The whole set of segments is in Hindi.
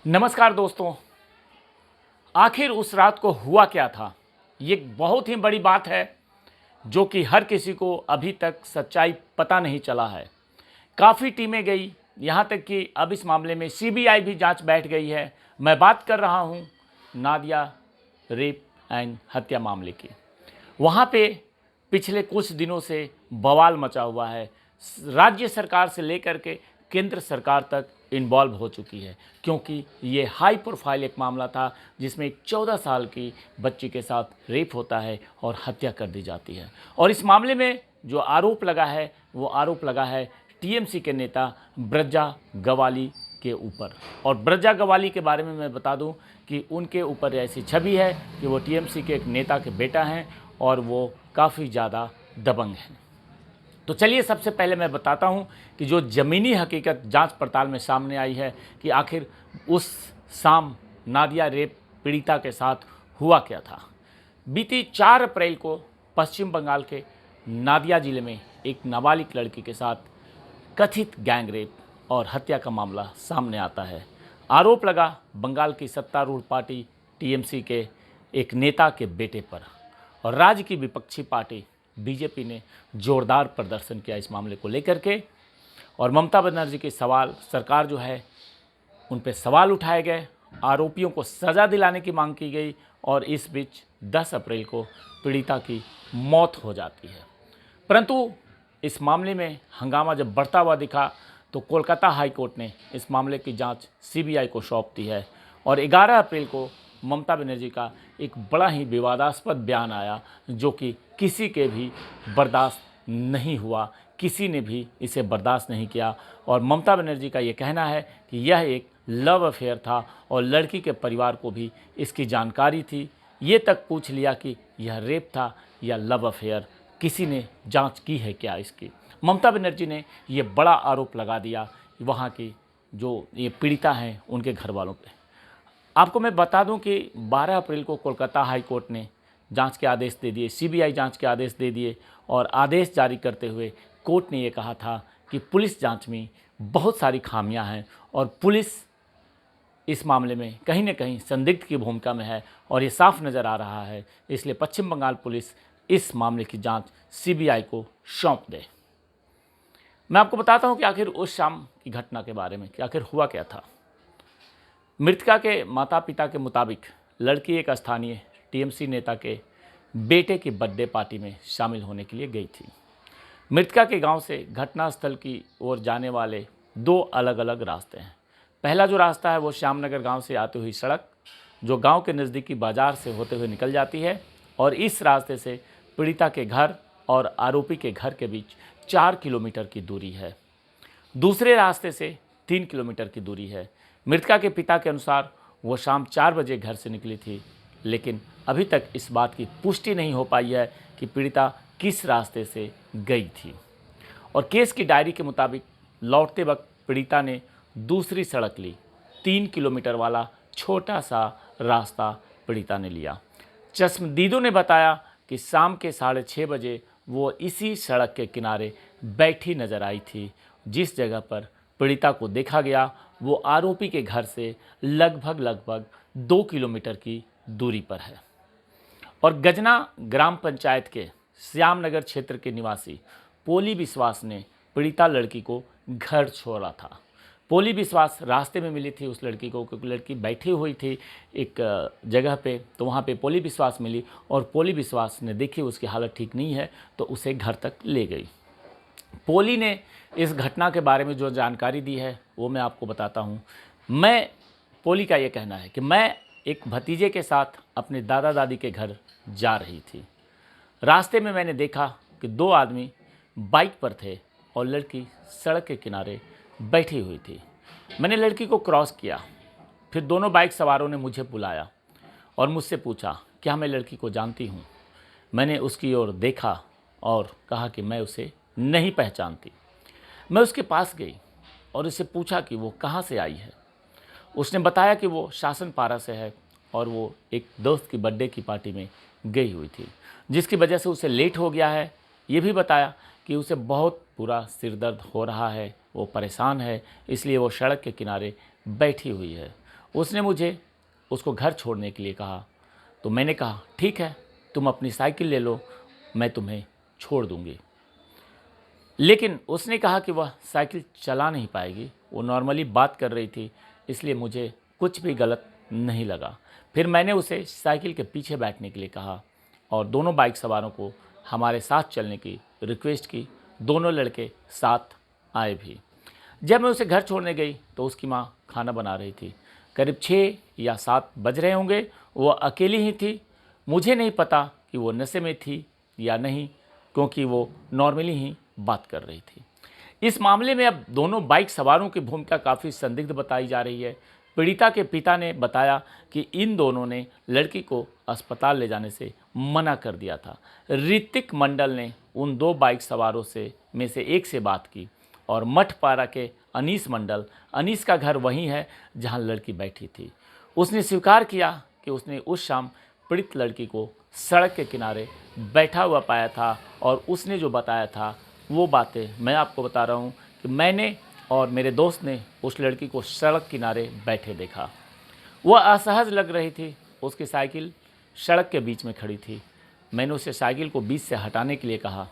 नमस्कार दोस्तों। आखिर उस रात को हुआ क्या था? ये बहुत ही बड़ी बात है जो कि हर किसी को अभी तक सच्चाई पता नहीं चला है। काफ़ी टीमें गई, यहाँ तक कि अब इस मामले में सीबीआई भी जांच बैठ गई है। मैं बात कर रहा हूँ नादिया रेप एंड हत्या मामले की। वहाँ पे पिछले कुछ दिनों से बवाल मचा हुआ है। राज्य सरकार से लेकर के केंद्र सरकार तक इन्वॉल्व हो चुकी है, क्योंकि ये हाई प्रोफाइल एक मामला था जिसमें एक 14 साल की बच्ची के साथ रेप होता है और हत्या कर दी जाती है। और इस मामले में जो आरोप लगा है वो आरोप लगा है टीएमसी के नेता ब्रजा गवाली के ऊपर। और ब्रजा गवाली के बारे में मैं बता दूं कि उनके ऊपर ऐसी छवि है कि वो टीएमसी के एक नेता के बेटा हैं और वो काफ़ी ज़्यादा दबंग हैं। तो चलिए सबसे पहले मैं बताता हूं कि जो ज़मीनी हकीकत जांच पड़ताल में सामने आई है कि आखिर उस शाम नादिया रेप पीड़िता के साथ हुआ क्या था। बीती 4 अप्रैल को पश्चिम बंगाल के नादिया जिले में एक नाबालिग लड़की के साथ कथित गैंग रेप और हत्या का मामला सामने आता है। आरोप लगा बंगाल की सत्तारूढ़ पार्टी टीएमसी के एक नेता के बेटे पर, और राज्य की विपक्षी पार्टी बीजेपी ने जोरदार प्रदर्शन किया इस मामले को लेकर के। और ममता बनर्जी की सवाल सरकार जो है उन पे सवाल उठाए गए, आरोपियों को सज़ा दिलाने की मांग की गई, और इस बीच 10 अप्रैल को पीड़िता की मौत हो जाती है। परंतु इस मामले में हंगामा जब बढ़ता हुआ दिखा तो कोलकाता हाई कोर्ट ने इस मामले की जांच सीबीआई को सौंप दी है। और 11 अप्रैल को ममता बनर्जी का एक बड़ा ही विवादास्पद बयान आया जो कि किसी के भी बर्दाश्त नहीं हुआ, किसी ने भी इसे बर्दाश्त नहीं किया। और ममता बनर्जी का ये कहना है कि यह एक लव अफेयर था और लड़की के परिवार को भी इसकी जानकारी थी। ये तक पूछ लिया कि यह रेप था या लव अफेयर, किसी ने जांच की है क्या इसकी। ममता बनर्जी ने ये बड़ा आरोप लगा दिया वहाँ की जो ये पीड़िता हैं उनके घर वालों पे। आपको मैं बता दूं कि 12 अप्रैल को कोलकाता हाई कोर्ट ने जांच के आदेश दे दिए, सीबीआई जांच के आदेश दे दिए। और आदेश जारी करते हुए कोर्ट ने ये कहा था कि पुलिस जांच में बहुत सारी खामियां हैं और पुलिस इस मामले में कहीं न कहीं संदिग्ध की भूमिका में है, और ये साफ नज़र आ रहा है। इसलिए पश्चिम बंगाल पुलिस इस मामले की जाँच सीबीआई को सौंप दे। मैं आपको बताता हूँ कि आखिर उस शाम की घटना के बारे में कि आखिर हुआ क्या था। मृतका के माता पिता के मुताबिक लड़की एक स्थानीय टीएमसी नेता के बेटे की बर्थडे पार्टी में शामिल होने के लिए गई थी। मृतका के गांव से घटनास्थल की ओर जाने वाले 2 अलग अलग रास्ते हैं। पहला जो रास्ता है वो श्यामनगर गांव से आती हुई सड़क जो गांव के नज़दीकी बाजार से होते हुए निकल जाती है, और इस रास्ते से पीड़िता के घर और आरोपी के घर के बीच 4 किलोमीटर की दूरी है। दूसरे रास्ते से 3 किलोमीटर की दूरी है। मृतका के पिता के अनुसार वो शाम 4 बजे घर से निकली थी, लेकिन अभी तक इस बात की पुष्टि नहीं हो पाई है कि पीड़िता किस रास्ते से गई थी। और केस की डायरी के मुताबिक लौटते वक्त पीड़िता ने दूसरी सड़क ली। 3 किलोमीटर वाला छोटा सा रास्ता पीड़िता ने लिया। चश्मदीदों ने बताया कि शाम के 6:30 बजे वो इसी सड़क के किनारे बैठी नजर आई थी। जिस जगह पर पीड़िता को देखा गया वो आरोपी के घर से लगभग 2 किलोमीटर की दूरी पर है। और गजना ग्राम पंचायत के श्यामनगर क्षेत्र के निवासी पोली विश्वास ने पीड़िता लड़की को घर छोड़ा था। पोली विश्वास रास्ते में मिली थी उस लड़की को, क्योंकि लड़की बैठी हुई थी एक जगह पे, तो वहाँ पे पोली विश्वास मिली और पोली विश्वास ने देखी उसकी हालत ठीक नहीं है तो उसे घर तक ले गई। पोली ने इस घटना के बारे में जो जानकारी दी है वो मैं आपको बताता हूँ। पोली का ये कहना है कि मैं एक भतीजे के साथ अपने दादा दादी के घर जा रही थी। रास्ते में मैंने देखा कि 2 आदमी बाइक पर थे और लड़की सड़क के किनारे बैठी हुई थी। मैंने लड़की को क्रॉस किया, फिर दोनों बाइक सवारों ने मुझे बुलाया और मुझसे पूछा क्या मैं लड़की को जानती हूँ। मैंने उसकी ओर देखा और कहा कि मैं उसे नहीं पहचानती। मैं उसके पास गई और उससे पूछा कि वो कहाँ से आई है। उसने बताया कि वो शासनपारा से है और वो एक दोस्त की बर्थडे की पार्टी में गई हुई थी, जिसकी वजह से उसे लेट हो गया है। ये भी बताया कि उसे बहुत बुरा सिर दर्द हो रहा है, वो परेशान है, इसलिए वो सड़क के किनारे बैठी हुई है। उसने मुझे उसको घर छोड़ने के लिए कहा। तो मैंने कहा ठीक है, तुम अपनी साइकिल ले लो, मैं तुम्हें छोड़ दूंगी। लेकिन उसने कहा कि वह साइकिल चला नहीं पाएगी, वो नॉर्मली बात कर रही थी, इसलिए मुझे कुछ भी गलत नहीं लगा। फिर मैंने उसे साइकिल के पीछे बैठने के लिए कहा और दोनों बाइक सवारों को हमारे साथ चलने की रिक्वेस्ट की। दोनों लड़के साथ आए भी। जब मैं उसे घर छोड़ने गई तो उसकी माँ खाना बना रही थी। करीब 6 या 7 बज रहे होंगे। वो अकेली ही थी। मुझे नहीं पता कि वो नशे में थी या नहीं, क्योंकि वो नॉर्मली ही बात कर रही थी। इस मामले में अब दोनों बाइक सवारों की भूमिका काफ़ी संदिग्ध बताई जा रही है। पीड़िता के पिता ने बताया कि इन दोनों ने लड़की को अस्पताल ले जाने से मना कर दिया था। ऋतिक मंडल ने उन 2 बाइक सवारों में से एक से बात की और मठपारा के अनीस मंडल, अनीस का घर वहीं है जहां लड़की बैठी थी। उसने स्वीकार किया कि उसने उस शाम पीड़ित लड़की को सड़क के किनारे बैठा हुआ पाया था और उसने जो बताया था वो बातें मैं आपको बता रहा हूँ कि मैंने और मेरे दोस्त ने उस लड़की को सड़क किनारे बैठे देखा। वह असहज लग रही थी। उसकी साइकिल सड़क के बीच में खड़ी थी। मैंने उसे साइकिल को बीच से हटाने के लिए कहा।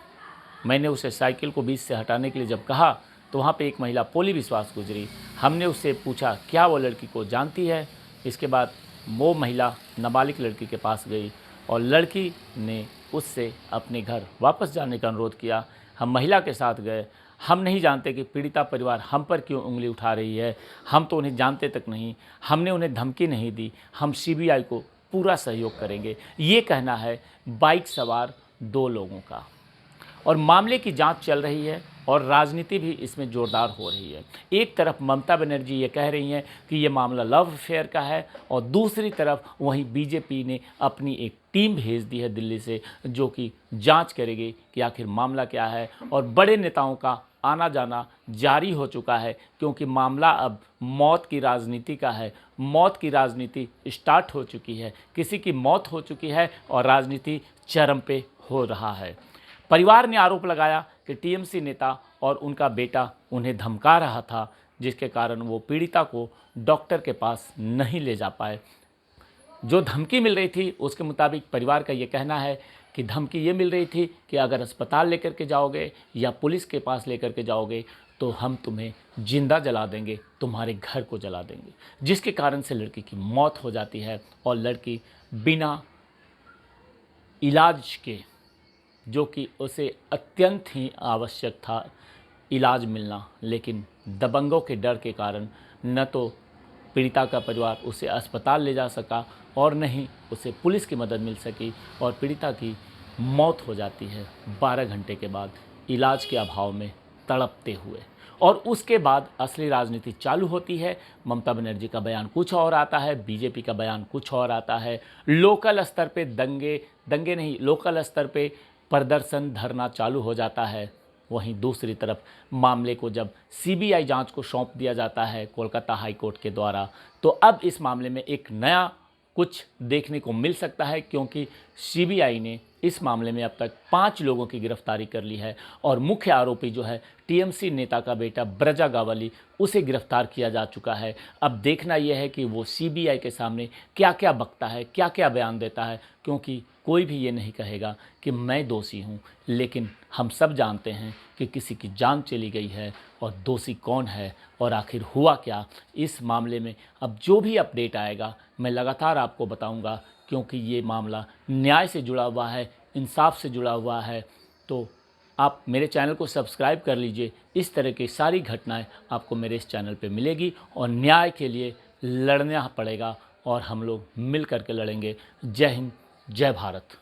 जब कहा तो वहाँ पे एक महिला पोली विश्वास गुजरी। हमने उससे पूछा क्या वो लड़की को जानती है। इसके बाद वो महिला नाबालिग लड़की के पास गई और लड़की ने उससे अपने घर वापस जाने का अनुरोध किया। हम महिला के साथ गए। हम नहीं जानते कि पीड़िता परिवार हम पर क्यों उंगली उठा रही है। हम तो उन्हें जानते तक नहीं। हमने उन्हें धमकी नहीं दी। हम सीबीआई को पूरा सहयोग करेंगे, ये कहना है बाइक सवार 2 लोगों का। और मामले की जांच चल रही है और राजनीति भी इसमें जोरदार हो रही है। एक तरफ ममता बनर्जी ये कह रही हैं कि ये मामला लव अफेयर का है और दूसरी तरफ वहीं बीजेपी ने अपनी एक टीम भेज दी है दिल्ली से, जो कि जांच करेगी कि आखिर मामला क्या है। और बड़े नेताओं का आना जाना जारी हो चुका है, क्योंकि मामला अब मौत की राजनीति का है। मौत की राजनीति स्टार्ट हो चुकी है। किसी की मौत हो चुकी है और राजनीति चरम पे हो रहा है। परिवार ने आरोप लगाया कि टीएमसी नेता और उनका बेटा उन्हें धमका रहा था, जिसके कारण वो पीड़िता को डॉक्टर के पास नहीं ले जा पाए। जो धमकी मिल रही थी उसके मुताबिक परिवार का ये कहना है कि धमकी ये मिल रही थी कि अगर अस्पताल लेकर के जाओगे या पुलिस के पास लेकर के जाओगे तो हम तुम्हें जिंदा जला देंगे, तुम्हारे घर को जला देंगे, जिसके कारण से लड़की की मौत हो जाती है और लड़की बिना इलाज के, जो कि उसे अत्यंत ही आवश्यक था इलाज मिलना, लेकिन दबंगों के डर के कारण न तो पीड़िता का परिवार उसे अस्पताल ले जा सका और न ही उसे पुलिस की मदद मिल सकी और पीड़िता की मौत हो जाती है 12 घंटे के बाद इलाज के अभाव में तड़पते हुए। और उसके बाद असली राजनीति चालू होती है। ममता बनर्जी का बयान कुछ और आता है, बीजेपी का बयान कुछ और आता है। लोकल स्तर पे दंगे नहीं, लोकल स्तर पे प्रदर्शन धरना चालू हो जाता है। वहीं दूसरी तरफ मामले को जब सीबीआई जांच को सौंप दिया जाता है कोलकाता हाई कोर्ट के द्वारा, तो अब इस मामले में एक नया कुछ देखने को मिल सकता है, क्योंकि सीबीआई ने इस मामले में अब तक 5 लोगों की गिरफ्तारी कर ली है और मुख्य आरोपी जो है टीएमसी नेता का बेटा ब्रजा गावली, उसे गिरफ्तार किया जा चुका है। अब देखना यह है कि वो सीबीआई के सामने क्या क्या बकता है, क्या क्या बयान देता है, क्योंकि कोई भी ये नहीं कहेगा कि मैं दोषी हूँ, लेकिन हम सब जानते हैं कि किसी की जान चली गई है और दोषी कौन है और आखिर हुआ क्या। इस मामले में अब जो भी अपडेट आएगा मैं लगातार आपको बताऊंगा, क्योंकि ये मामला न्याय से जुड़ा हुआ है, इंसाफ से जुड़ा हुआ है। तो आप मेरे चैनल को सब्सक्राइब कर लीजिए। इस तरह की सारी घटनाएं आपको मेरे इस चैनल पे मिलेगी और न्याय के लिए लड़ना पड़ेगा और हम लोग मिल करके लड़ेंगे। जय हिंद, जय भारत।